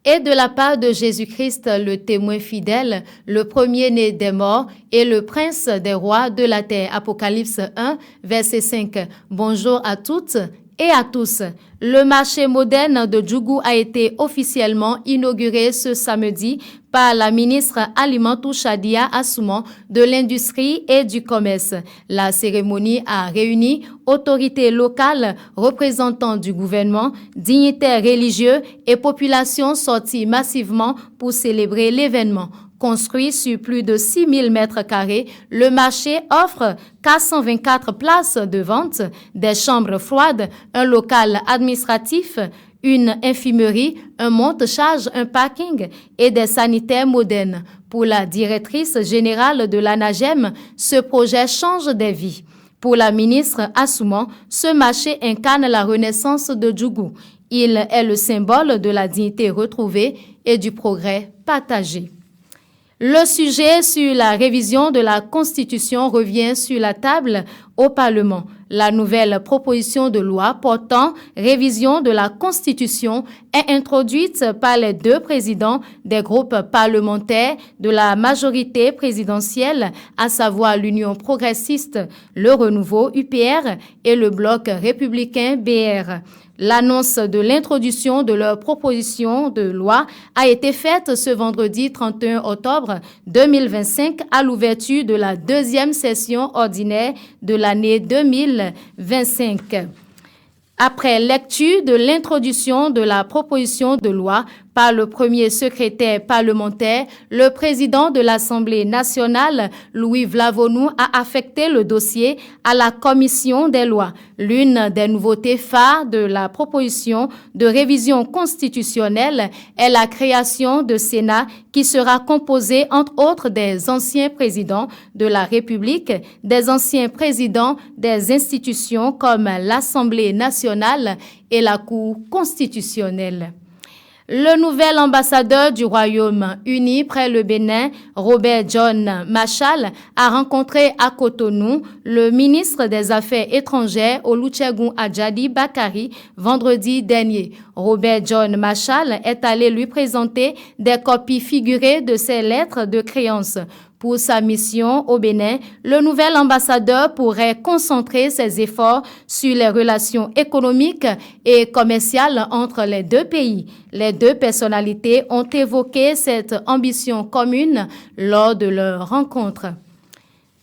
Et de la part de Jésus-Christ, le témoin fidèle, le premier-né des morts et le prince des rois de la terre. Apocalypse 1, verset 5. Bonjour à toutes et à tous. Le marché moderne de Djougou a été officiellement inauguré ce samedi par la ministre Alimantou Chadia Assouman de l'Industrie et du Commerce. La cérémonie a réuni autorités locales, représentants du gouvernement, dignitaires religieux et populations sorties massivement pour célébrer l'événement. Construit sur plus de 6 000 mètres carrés, le marché offre 424 places de vente, des chambres froides, un local administratif, une infirmerie, un monte-charge, un parking et des sanitaires modernes. Pour la directrice générale de l'ANAGEM, ce projet change des vies. Pour la ministre Assouman, ce marché incarne la renaissance de Djougou. Il est le symbole de la dignité retrouvée et du progrès partagé. Le sujet sur la révision de la Constitution revient sur la table au Parlement. La nouvelle proposition de loi portant révision de la Constitution est introduite par les deux présidents des groupes parlementaires de la majorité présidentielle, à savoir l'Union progressiste, le Renouveau UPR et le Bloc républicain BR. L'annonce de l'introduction de leur proposition de loi a été faite ce vendredi 31 octobre 2025 à l'ouverture de la deuxième session ordinaire de l'année 2025. Après lecture de l'introduction de la proposition de loi par le premier secrétaire parlementaire, le président de l'Assemblée nationale, Louis Vlavonou, a affecté le dossier à la commission des lois. L'une des nouveautés phares de la proposition de révision constitutionnelle est la création de Sénat qui sera composé entre autres des anciens présidents de la République, des anciens présidents des institutions comme l'Assemblée nationale et la Cour constitutionnelle. Le nouvel ambassadeur du Royaume-Uni près le Bénin, Robert John Machal, a rencontré à Cotonou le ministre des Affaires étrangères Olusegun Ajadi Bakari vendredi dernier. Robert John Machal est allé lui présenter des copies figurées de ses lettres de créance. Pour sa mission au Bénin, le nouvel ambassadeur pourrait concentrer ses efforts sur les relations économiques et commerciales entre les deux pays. Les deux personnalités ont évoqué cette ambition commune lors de leur rencontre.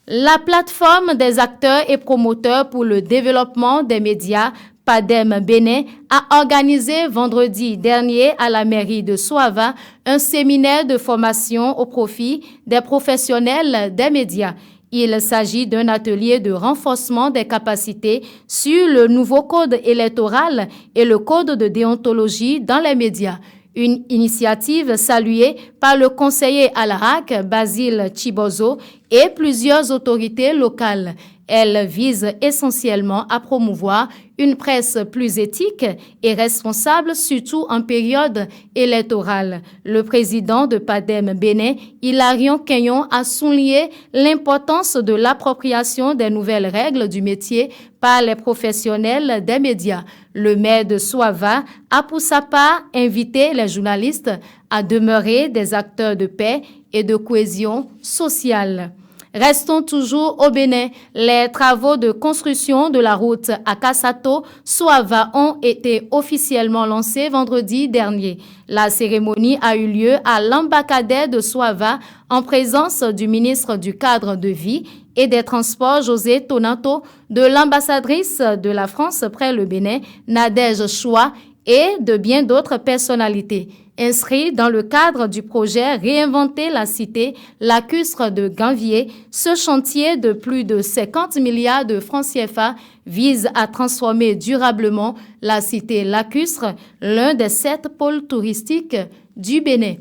La plateforme des acteurs et promoteurs pour le développement des médias PADEM Bénin a organisé vendredi dernier à la mairie de Soava un séminaire de formation au profit des professionnels des médias. Il s'agit d'un atelier de renforcement des capacités sur le nouveau code électoral et le code de déontologie dans les médias. Une initiative saluée par le conseiller à l'ARAC, Basile Chibozo, et plusieurs autorités locales. Elle vise essentiellement à promouvoir une presse plus éthique et responsable, surtout en période électorale. Le président de PADEM Bénin, Hilarion Kenyon, a souligné l'importance de l'appropriation des nouvelles règles du métier par les professionnels des médias. Le maire de Soava a pour sa part invité les journalistes à demeurer des acteurs de paix et de cohésion sociale. Restons toujours au Bénin. Les travaux de construction de la route à Kassato-Soava ont été officiellement lancés vendredi dernier. La cérémonie a eu lieu à l'embarcadère de Soava en présence du ministre du Cadre de vie et des Transports José Tonanto, de l'ambassadrice de la France près le Bénin, Nadège Choua, et de bien d'autres personnalités. Inscrit dans le cadre du projet Réinventer la cité lacustre de Ganvier, ce chantier de plus de 50 milliards de francs CFA vise à transformer durablement la cité lacustre, l'un des 7 pôles touristiques du Bénin.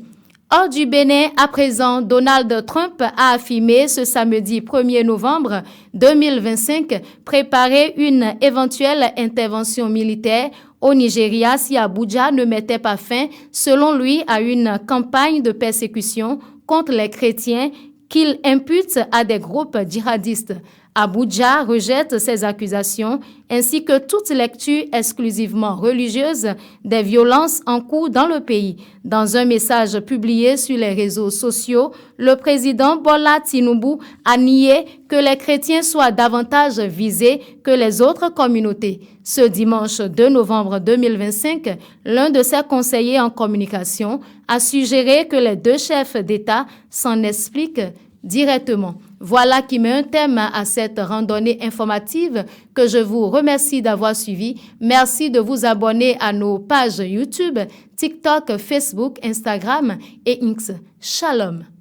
Hors du Bénin, à présent, Donald Trump a affirmé ce samedi 1er novembre 2025 préparer une éventuelle intervention militaire au Nigeria si Abuja ne mettait pas fin, selon lui, à une campagne de persécution contre les chrétiens qu'il impute à des groupes djihadistes. Abuja rejette ces accusations ainsi que toute lecture exclusivement religieuse des violences en cours dans le pays. Dans un message publié sur les réseaux sociaux, le président Bola Tinubu a nié que les chrétiens soient davantage visés que les autres communautés. Ce dimanche 2 novembre 2025, l'un de ses conseillers en communication a suggéré que les deux chefs d'État s'en expliquent directement. Voilà qui met un thème à cette randonnée informative que je vous remercie d'avoir suivi. Merci de vous abonner à nos pages YouTube, TikTok, Facebook, Instagram et X. Shalom.